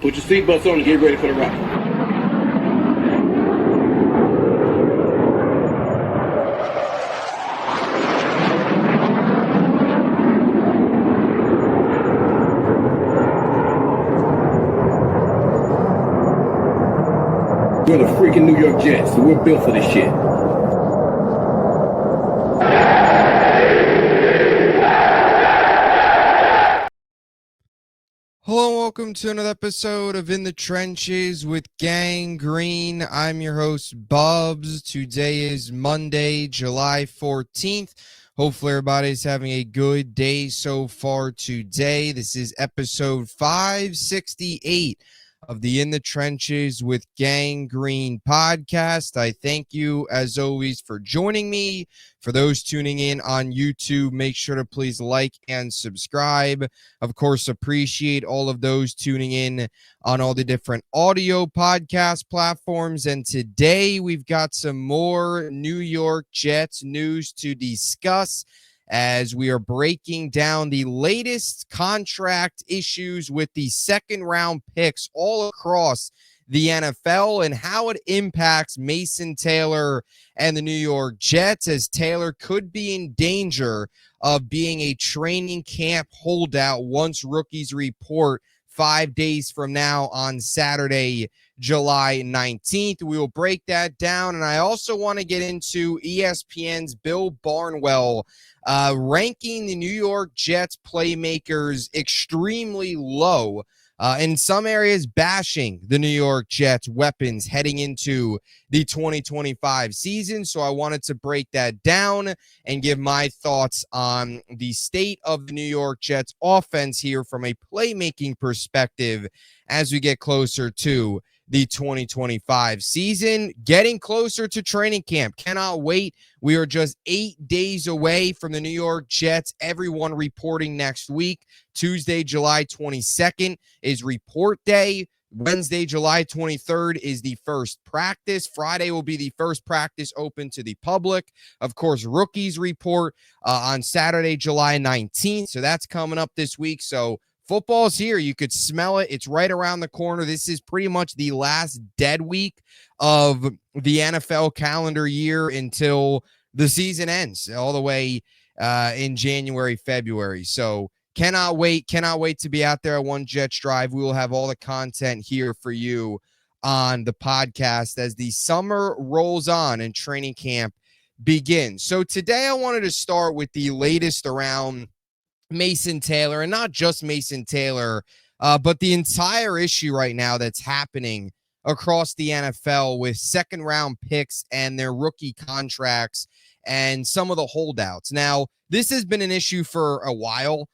Put your seatbelts on and get ready for the ride. We're the freaking New York Jets, so we're built for this shit. Hello and welcome to another episode of In the Trenches with Gang Green. I'm your host, Bubbs. Today is Monday, July 14th. Hopefully everybody's having a good day so far today. This is episode 568 of the In the Trenches with Gang Green podcast. I thank you, as always, for joining me. For those tuning in on YouTube, make sure to please like and subscribe. Of course, appreciate all of those tuning in on all the different audio podcast platforms. And today we've got some more New York Jets news to discuss, as we are breaking down the latest contract issues with the second-round picks all across the NFL and how it impacts Mason Taylor and the New York Jets, as Taylor could be in danger of being a training camp holdout once rookies report 5 days from now on Saturday, July 19th. We will break that down, and I also want to get into ESPN's Bill Barnwell ranking the New York Jets playmakers extremely low, in some areas bashing the New York Jets weapons heading into the 2025 season. So I wanted to break that down and give my thoughts on the state of the New York Jets offense here from a playmaking perspective as we get closer to the 2025 season, getting closer to training camp. Cannot wait. We are just 8 days away from the New York Jets. Everyone reporting next week. Tuesday, July 22nd is report day. Wednesday, July 23rd is the first practice. Friday will be the first practice open to the public. Of course, rookies report on Saturday, July 19th. So that's coming up this week. So football's here. You could smell it. It's right around the corner. This is pretty much the last dead week of the NFL calendar year until the season ends, all the way in January, February. So cannot wait to be out there at One Jets Drive. We will have all the content here for you on the podcast as the summer rolls on and training camp begins. So today I wanted to start with the latest around Mason Taylor, and not just Mason Taylor, but the entire issue right now that's happening across the NFL with second-round picks and their rookie contracts and some of the holdouts. Now, this has been an issue for a while.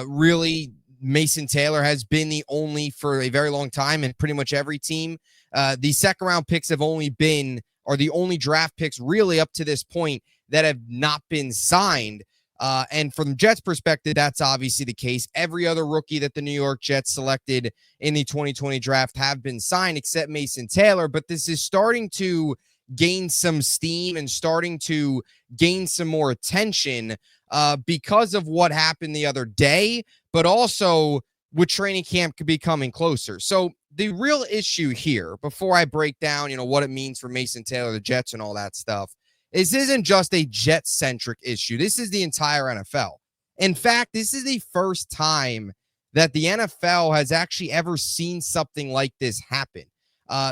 Really, Mason Taylor has been the only for a very long time, and pretty much every team. The second-round picks have only been, or the only draft picks really up to this point that have not been signed. And from the Jets' perspective, that's obviously the case. Every other rookie that the New York Jets selected in the 2020 draft have been signed except Mason Taylor. But this is starting to gain some steam and starting to gain some more attention because of what happened the other day, but also with training camp could be coming closer. So the real issue here, before I break down, what it means for Mason Taylor, the Jets, and all that stuff, this isn't just a Jet-centric issue. This is the entire NFL. In fact, this is the first time that the NFL has actually ever seen something like this happen.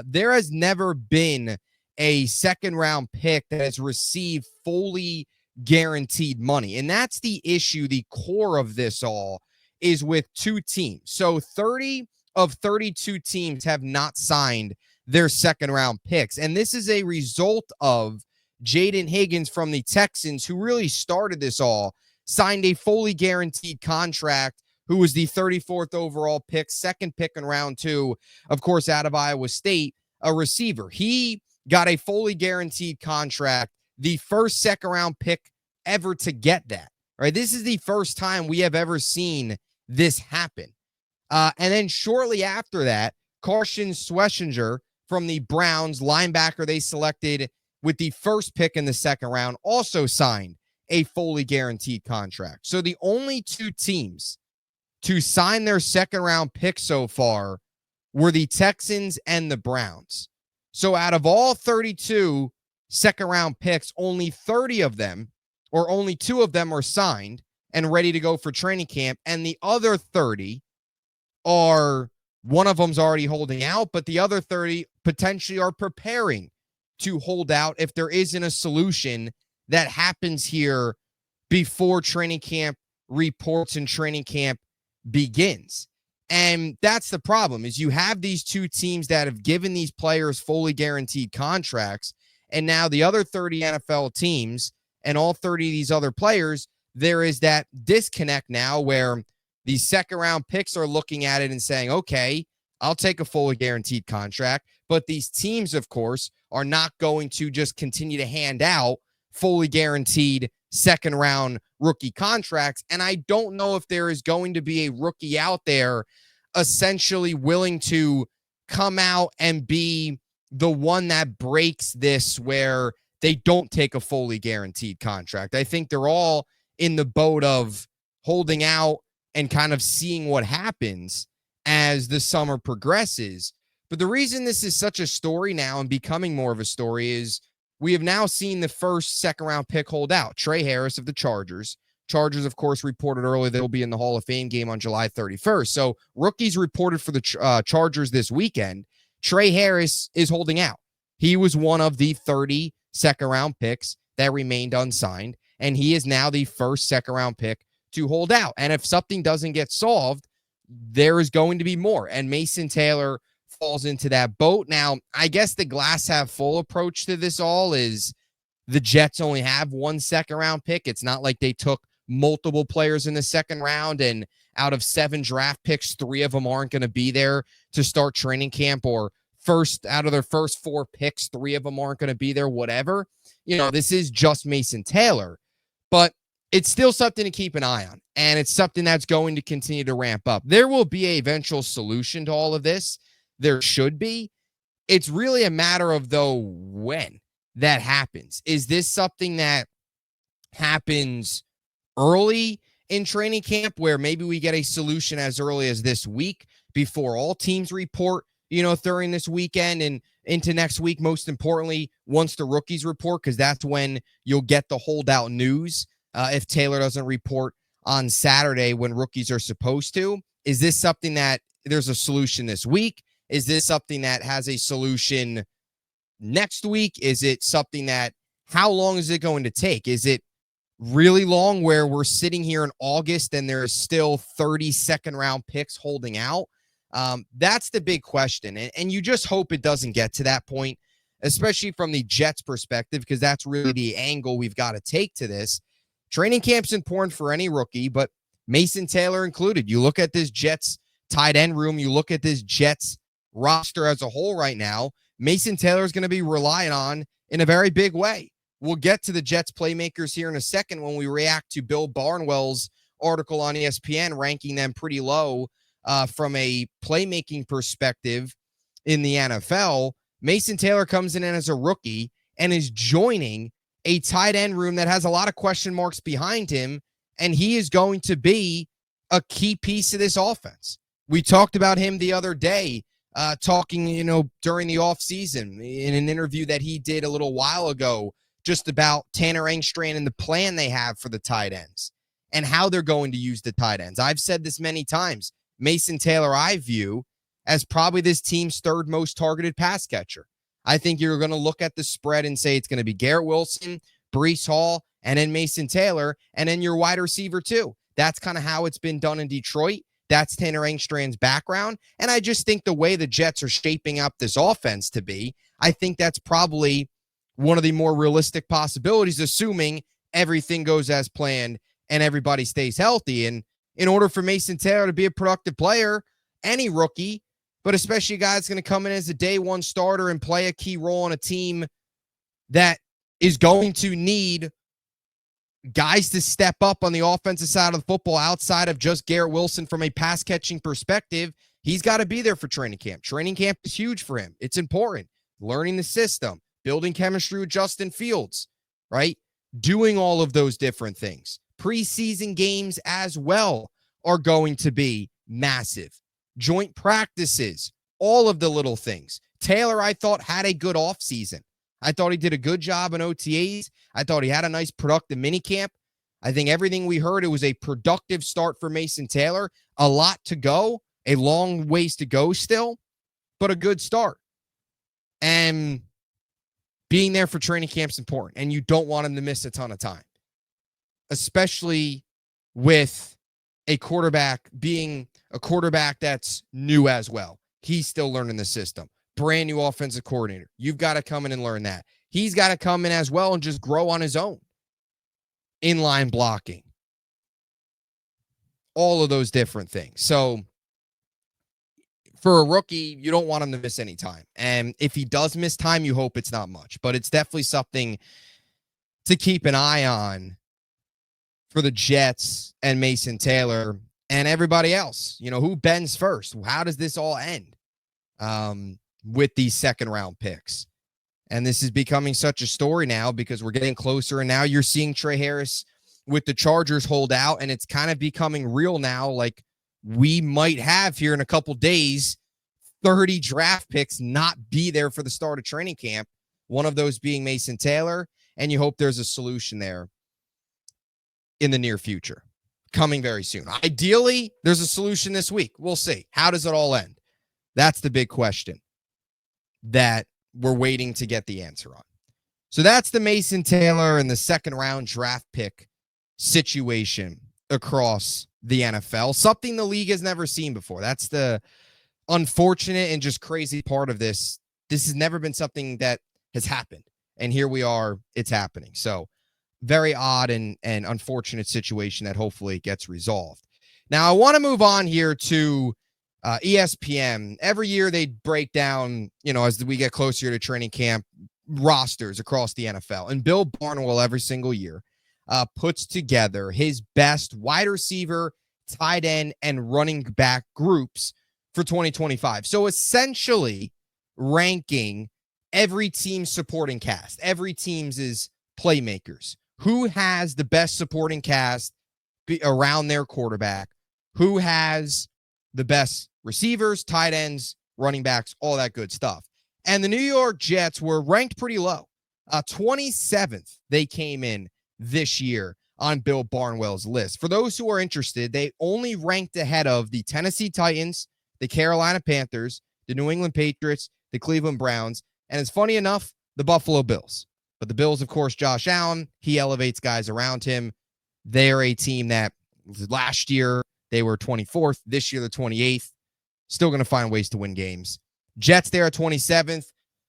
There has never been a second-round pick that has received fully guaranteed money. And that's the issue. The core of this all is with two teams. So 30 of 32 teams have not signed their second-round picks. And this is a result of Jaden Higgins from the Texans, who really started this all, signed a fully guaranteed contract, who was the 34th overall pick, second pick in round 2, of course, out of Iowa State, a receiver. He got a fully guaranteed contract, the first second-round pick ever to get that, right? This is the first time we have ever seen this happen. And then shortly after that, Carson Schlesinger from the Browns, linebacker they selected with the first pick in the second round, also signed a fully guaranteed contract. So the only two teams to sign their second round pick so far were the Texans and the Browns. So out of all 32 second-round picks, only 30 of them, or only 2 of them are signed and ready to go for training camp, and the other 30 are, one of them's already holding out, but the other 30 potentially are preparing to hold out if there isn't a solution that happens here before training camp reports and training camp begins. And that's the problem, is you have these two teams that have given these players fully guaranteed contracts, and now the other 30 NFL teams and all 30 of these other players, there is that disconnect now where these second-round picks are looking at it and saying, okay, I'll take a fully guaranteed contract, but these teams, of course, are not going to just continue to hand out fully guaranteed second-round rookie contracts, and I don't know if there is going to be a rookie out there essentially willing to come out and be the one that breaks this where they don't take a fully guaranteed contract. I think they're all in the boat of holding out and kind of seeing what happens as the summer progresses. But the reason this is such a story now and becoming more of a story is we have now seen the first second-round pick hold out, Trey Harris of the Chargers. Chargers, of course, reported earlier they'll be in the Hall of Fame game on July 31st. So rookies reported for the Chargers this weekend. Trey Harris is holding out. He was one of the 30 second-round picks that remained unsigned, and he is now the first second-round pick to hold out. And if something doesn't get solved, there is going to be more. And Mason Taylor falls into that boat. Now, I guess the glass half full approach to this all is the Jets only have one second-round pick. It's not like they took multiple players in the second round, and out of 7 draft picks, 3 of them aren't going to be there to start training camp, or out of their first 4 picks, 3 of them aren't going to be there, whatever. This is just Mason Taylor, but it's still something to keep an eye on, and it's something that's going to continue to ramp up. There will be an eventual solution to all of this. There should be. It's really a matter of, though, when that happens. Is this something that happens early in training camp where maybe we get a solution as early as this week before all teams report, during this weekend and into next week, most importantly, once the rookies report, because that's when you'll get the holdout news if Taylor doesn't report on Saturday when rookies are supposed to. Is this something that there's a solution this week? Is this something that has a solution next week? Is it something that, how long is it going to take? Is it really long where we're sitting here in August and there's still 30 second-round picks holding out? That's the big question. And you just hope it doesn't get to that point, especially from the Jets' perspective, because that's really the angle we've got to take to this. Training camp's important for any rookie, but Mason Taylor included. You look at this Jets tight end room, you look at this Jets roster as a whole right now, Mason Taylor is going to be relied on in a very big way. We'll get to the Jets playmakers here in a second when we react to Bill Barnwell's article on ESPN ranking them pretty low from a playmaking perspective in the NFL. Mason Taylor comes in as a rookie and is joining a tight end room that has a lot of question marks behind him, and he is going to be a key piece of this offense. We talked about him the other day, talking, during the offseason in an interview that he did a little while ago, just about Tanner Engstrand and the plan they have for the tight ends and how they're going to use the tight ends. I've said this many times. Mason Taylor, I view as probably this team's 3rd most targeted pass catcher. I think you're going to look at the spread and say it's going to be Garrett Wilson, Breece Hall, and then Mason Taylor, and then your wide receiver too. That's kind of how it's been done in Detroit. That's Tanner Engstrand's background. And I just think the way the Jets are shaping up this offense to be, I think that's probably one of the more realistic possibilities, assuming everything goes as planned and everybody stays healthy. And in order for Mason Taylor to be a productive player, any rookie, but especially a guy that's going to come in as a day one starter and play a key role on a team that is going to need guys to step up on the offensive side of the football outside of just Garrett Wilson from a pass catching perspective, he's got to be there for training camp. Training camp is huge for him. It's important. Learning the system, building chemistry with Justin Fields, right? Doing all of those different things. Preseason games as well are going to be massive. Joint practices all of the little things. Taylor, I thought, had a good offseason. I thought he did a good job in OTAs. I thought he had a nice productive minicamp. I think everything we heard, it was a productive start for Mason Taylor. A lot to go, a long ways to go still, but a good start. And being there for training camp is important, and you don't want him to miss a ton of time, especially with a quarterback being a quarterback that's new as well. He's still learning the system. Brand new offensive coordinator. You've got to come in and learn that. He's got to come in as well and just grow on his own. Inline blocking. All of those different things. So for a rookie, you don't want him to miss any time. And if he does miss time, you hope it's not much. But it's definitely something to keep an eye on for the Jets and Mason Taylor and everybody else. You know, who bends first? How does this all end with these second-round picks? And this is becoming such a story now because we're getting closer, and now you're seeing Trey Harris with the Chargers hold out, and it's kind of becoming real now. Like, we might have here in a couple days 30 draft picks not be there for the start of training camp, one of those being Mason Taylor, and you hope there's a solution there in the near future, coming very soon. Ideally, there's a solution this week. We'll see. How does it all end? That's the big question that we're waiting to get the answer on. So that's the Mason Taylor and the second round draft pick situation across the NFL. Something the league has never seen before. That's the unfortunate and just crazy part of this. This has never been something that has happened. And here we are, it's happening. So very odd and unfortunate situation that hopefully gets resolved. Now, I want to move on here to ESPN. Every year they break down, you know, as we get closer to training camp, rosters across the NFL. And Bill Barnwell every single year puts together his best wide receiver, tight end, and running back groups for 2025. So essentially ranking every team's supporting cast, every team's is playmakers. Who has the best supporting cast around their quarterback? Who has the best receivers, tight ends, running backs, all that good stuff. And the New York Jets were ranked pretty low. 27th, they came in this year on Bill Barnwell's list. For those who are interested, they only ranked ahead of the Tennessee Titans, the Carolina Panthers, the New England Patriots, the Cleveland Browns, and it's funny enough, the Buffalo Bills. But the Bills, of course, Josh Allen, he elevates guys around him. They're a team that last year they were 24th. This year they're 28th. Still going to find ways to win games. Jets there at 27th.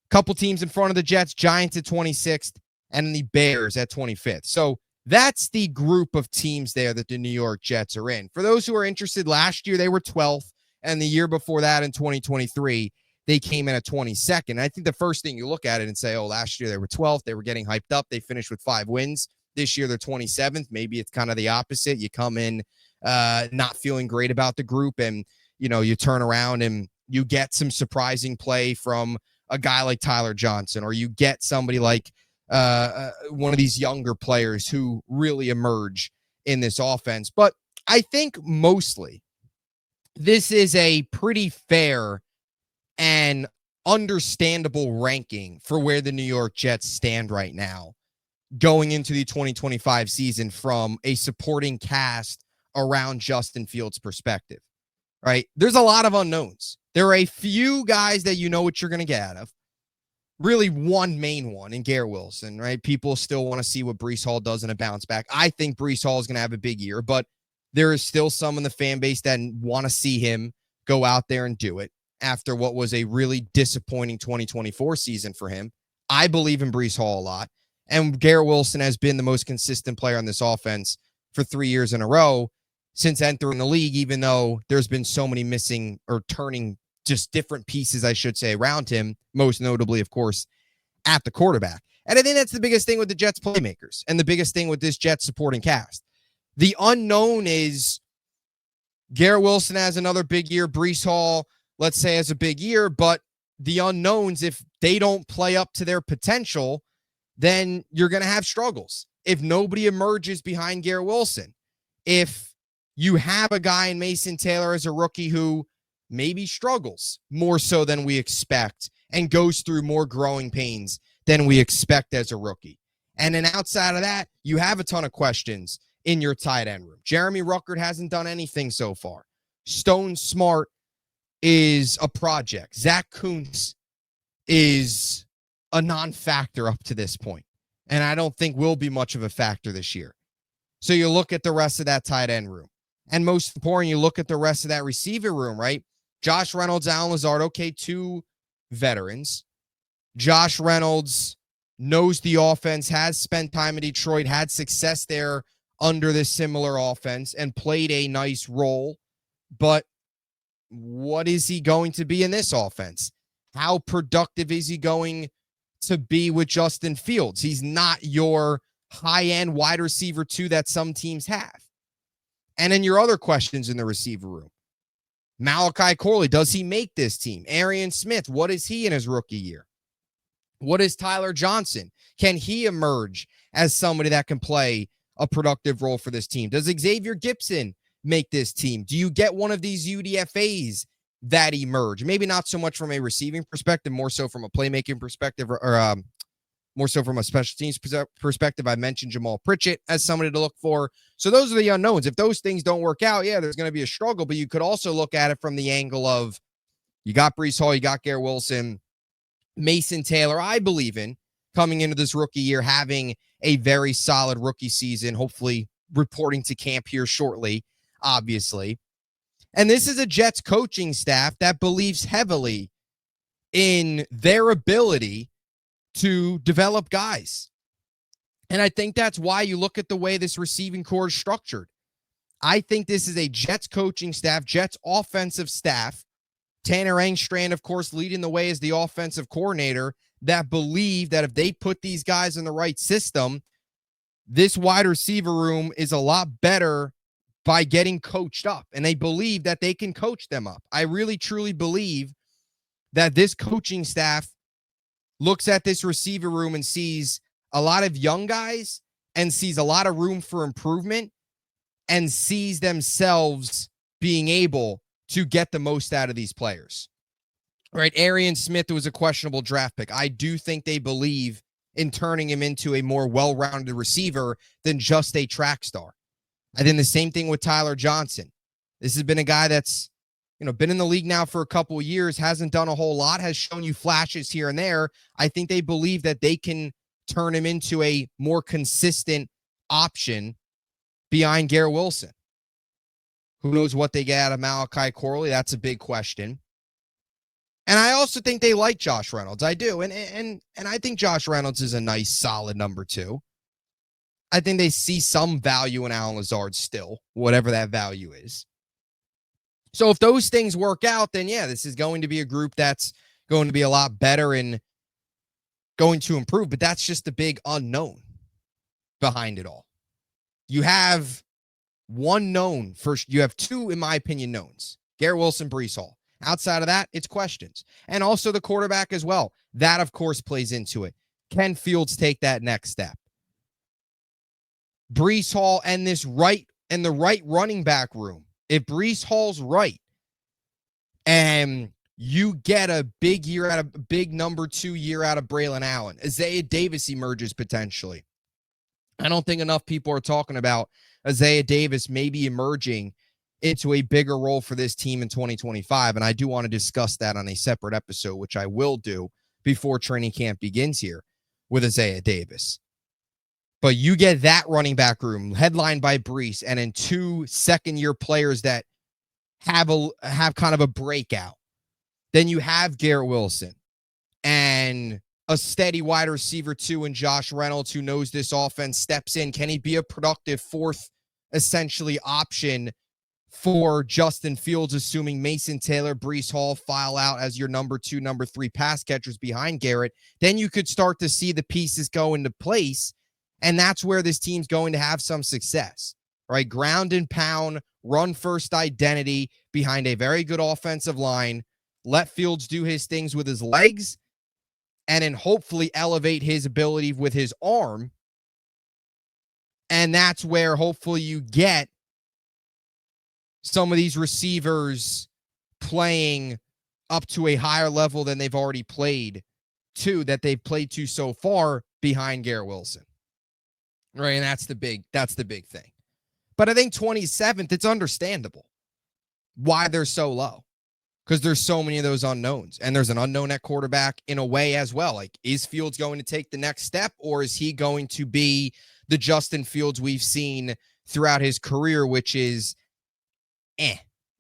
Couple teams in front of the Jets, Giants at 26th, and the Bears at 25th. So that's the group of teams there that the New York Jets are in. For those who are interested, last year they were 12th, and the year before that in 2023, they came in at 22nd. I think the first thing you look at it and say, oh, last year they were 12th. They were getting hyped up. They finished with 5 wins. This year they're 27th. Maybe it's kind of the opposite. You come in not feeling great about the group, and you know, you turn around and you get some surprising play from a guy like Tyler Johnson, or you get somebody like one of these younger players who really emerge in this offense. But I think mostly this is a pretty fair and understandable ranking for where the New York Jets stand right now going into the 2025 season from a supporting cast around Justin Fields' perspective, right? There's a lot of unknowns. There are a few guys that you know what you're going to get out of. Really one main one in Garrett Wilson, right? People still want to see what Breece Hall does in a bounce back. I think Breece Hall is going to have a big year, but there is still some in the fan base that want to see him go out there and do it after what was a really disappointing 2024 season for him. I believe in Breece Hall a lot, and Garrett Wilson has been the most consistent player on this offense for 3 years in a row since entering the league, even though there's been so many missing or turning just different pieces, I should say, around him, most notably, of course, at the quarterback. And I think that's the biggest thing with the Jets playmakers and the biggest thing with this Jets supporting cast. The unknown is Garrett Wilson has another big year. Breece Hall, let's say, has a big year, but the unknowns, if they don't play up to their potential, then you're going to have struggles. If nobody emerges behind Garrett Wilson, if you have a guy in Mason Taylor as a rookie who maybe struggles more so than we expect and goes through more growing pains than we expect as a rookie. And then outside of that, you have a ton of questions in your tight end room. Jeremy Ruckert hasn't done anything so far. Stone Smart is a project. Zach Kuntz is a non-factor up to this point, and I don't think will be much of a factor this year. So you look at the rest of that tight end room, and most important, you look at the rest of that receiver room, right? Josh Reynolds, Allen Lazard, okay, two veterans. Josh Reynolds knows the offense, has spent time in Detroit, had success there under this similar offense, and played a nice role. But what is he going to be in this offense? How productive is he going to be with Justin Fields? He's not your high-end wide receiver 2 that some teams have. And then your other questions in the receiver room. Malachi Corley, does he make this team? Arian Smith, what is he in his rookie year? What is Tyler Johnson? Can he emerge as somebody that can play a productive role for this team? Does Xavier Gibson make this team? Do you get one of these UDFAs that emerge? Maybe not so much from a receiving perspective, more so from a playmaking perspective, or more so from a special teams perspective. I mentioned Jamal Pritchett as somebody to look for. So those are the unknowns. If those things don't work out, yeah, there's going to be a struggle, but you could also look at it from the angle of you got Breece Hall, you got Garrett Wilson, Mason Taylor, I believe in coming into this rookie year, having a very solid rookie season, hopefully reporting to camp here shortly, obviously. And this is a Jets coaching staff that believes heavily in their ability to develop guys. And I think that's why you look at the way this receiving core is structured. I think this is a Jets coaching staff, Jets offensive staff, Tanner Engstrand, of course, leading the way as the offensive coordinator, that believe that if they put these guys in the right system, this wide receiver room is a lot better by getting coached up. And they believe that they can coach them up. I really, truly believe that this coaching staff looks at this receiver room and sees a lot of young guys and sees a lot of room for improvement and sees themselves being able to get the most out of these players. All right, Arian Smith was a questionable draft pick. I do think they believe in turning him into a more well-rounded receiver than just a track star. I think the same thing with Tyler Johnson. This has been a guy that's, been in the league now for a couple of years, hasn't done a whole lot, has shown you flashes here and there. I think they believe that they can turn him into a more consistent option behind Garrett Wilson. Who knows what they get out of Malachi Corley? That's a big question. And I also think they like Josh Reynolds. I do. And I think Josh Reynolds is a nice, solid number 2. I think they see some value in Allen Lazard still, whatever that value is. So if those things work out, then yeah, this is going to be a group that's going to be a lot better and going to improve. But that's just the big unknown behind it all. You have one known first. You have 2, in my opinion, knowns. Garrett Wilson, Breece Hall. Outside of that, it's questions. And also the quarterback as well. That, of course, plays into it. Can Fields take that next step? Breece Hall and the right running back room. If Breece Hall's right and you get a big number 2 year out of Braylon Allen, Isaiah Davis emerges potentially. I don't think enough people are talking about Isaiah Davis maybe emerging into a bigger role for this team in 2025. And I do want to discuss that on a separate episode, which I will do before training camp begins here with Isaiah Davis. But you get that running back room headlined by Breece and then 2 second-year players that have kind of a breakout. Then you have Garrett Wilson and a steady wide receiver 2 in Josh Reynolds, who knows this offense, steps in. Can he be a productive 4th, essentially, option for Justin Fields, assuming Mason Taylor, Breece Hall file out as your number 2, number 3 pass catchers behind Garrett? Then you could start to see the pieces go into place. And that's where this team's going to have some success, right? Ground and pound, run first identity behind a very good offensive line. Let Fields do his things with his legs and then hopefully elevate his ability with his arm. And that's where hopefully you get some of these receivers playing up to a higher level than they've already played to, that they've played to so far behind Garrett Wilson. Right, and that's the big thing. But I think 27th, it's understandable why they're so low. Because there's so many of those unknowns. And there's an unknown at quarterback in a way as well. Like, is Fields going to take the next step, or is he going to be the Justin Fields we've seen throughout his career, which is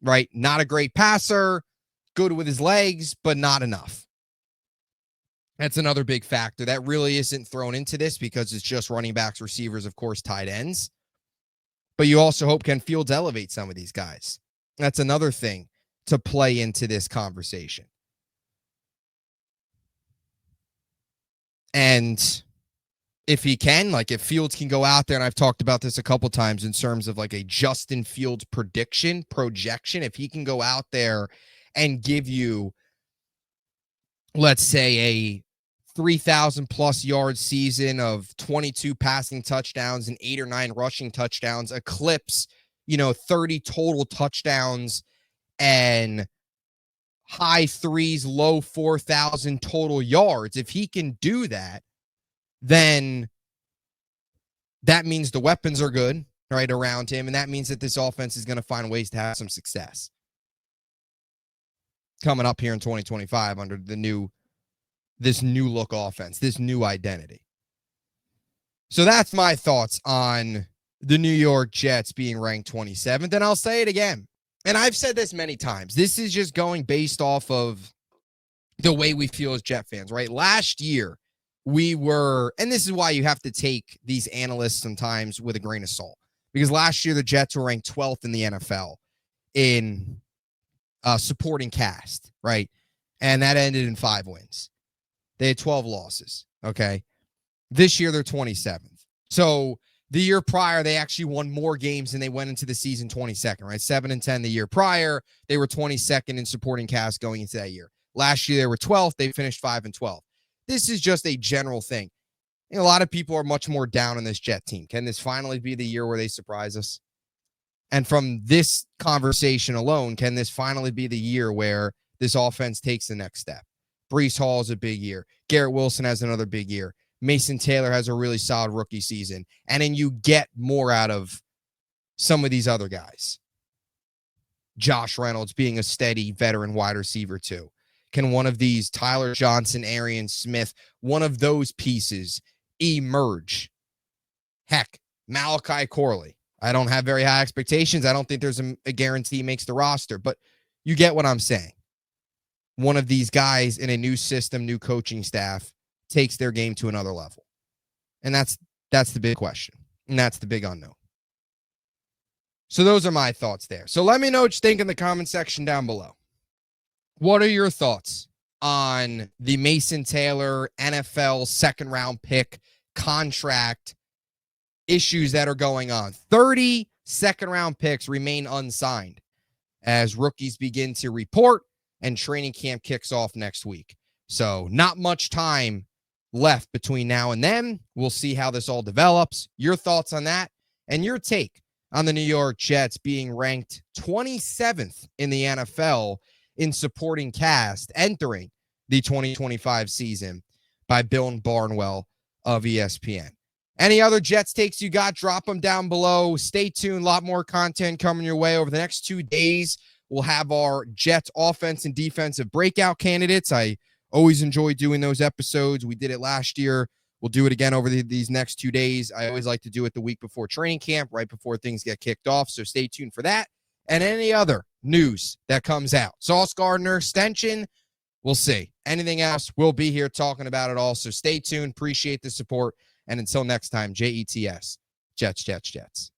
right? Not a great passer, good with his legs, but not enough. That's another big factor that really isn't thrown into this because it's just running backs, receivers, of course, tight ends. But you also hope can Fields elevate some of these guys. That's another thing to play into this conversation. And if he can, like if Fields can go out there, and I've talked about this a couple times in terms of like a Justin Fields projection, if he can go out there and give you, let's say, a 3,000 plus yard season of 22 passing touchdowns and 8 or 9 rushing touchdowns, eclipse, 30 total touchdowns and high 3s, low 4,000 total yards. If he can do that, then that means the weapons are good, right, around him. And that means that this offense is going to find ways to have some success coming up here in 2025 under this new look offense, this new identity. So that's my thoughts on the New York Jets being ranked 27th. And I'll say it again. And I've said this many times. This is just going based off of the way we feel as Jet fans, right? Last year, we were, and this is why you have to take these analysts sometimes with a grain of salt, because last year the Jets were ranked 12th in the NFL in supporting cast, right? And that ended in 5 wins. They had 12 losses, okay? This year, they're 27th. So the year prior, they actually won more games and they went into the season 22nd, right? 7-10 the year prior. They were 22nd in supporting cast going into that year. Last year, they were 12th. They finished 5-12. This is just a general thing. A lot of people are much more down on this Jet team. Can this finally be the year where they surprise us? And from this conversation alone, can this finally be the year where this offense takes the next step? Breece Hall is a big year. Garrett Wilson has another big year. Mason Taylor has a really solid rookie season. And then you get more out of some of these other guys. Josh Reynolds being a steady veteran wide receiver too. Can one of these, Tyler Johnson, Arian Smith, one of those pieces emerge? Heck, Malachi Corley. I don't have very high expectations. I don't think there's a guarantee he makes the roster, but you get what I'm saying. One of these guys in a new system, new coaching staff, takes their game to another level. And that's the big question. And that's the big unknown. So those are my thoughts there. So let me know what you think in the comment section down below. What are your thoughts on the Mason Taylor NFL second round pick contract issues that are going on? 30 second round picks remain unsigned as rookies begin to report and training camp kicks off next week. So not much time left between now and then. We'll see how this all develops. Your thoughts on that and your take on the New York Jets being ranked 27th in the NFL in supporting cast entering the 2025 season by Bill Barnwell of ESPN. Any other Jets takes you got, drop them down below. Stay tuned. A lot more content coming your way over the next 2 days. We'll have our Jets offense and defensive breakout candidates. I always enjoy doing those episodes. We did it last year. We'll do it again over these next 2 days. I always like to do it the week before training camp, right before things get kicked off. So stay tuned for that and any other news that comes out. Sauce Gardner extension, we'll see. Anything else, we'll be here talking about it all. So stay tuned. Appreciate the support. And until next time, JETS, Jets, Jets, Jets.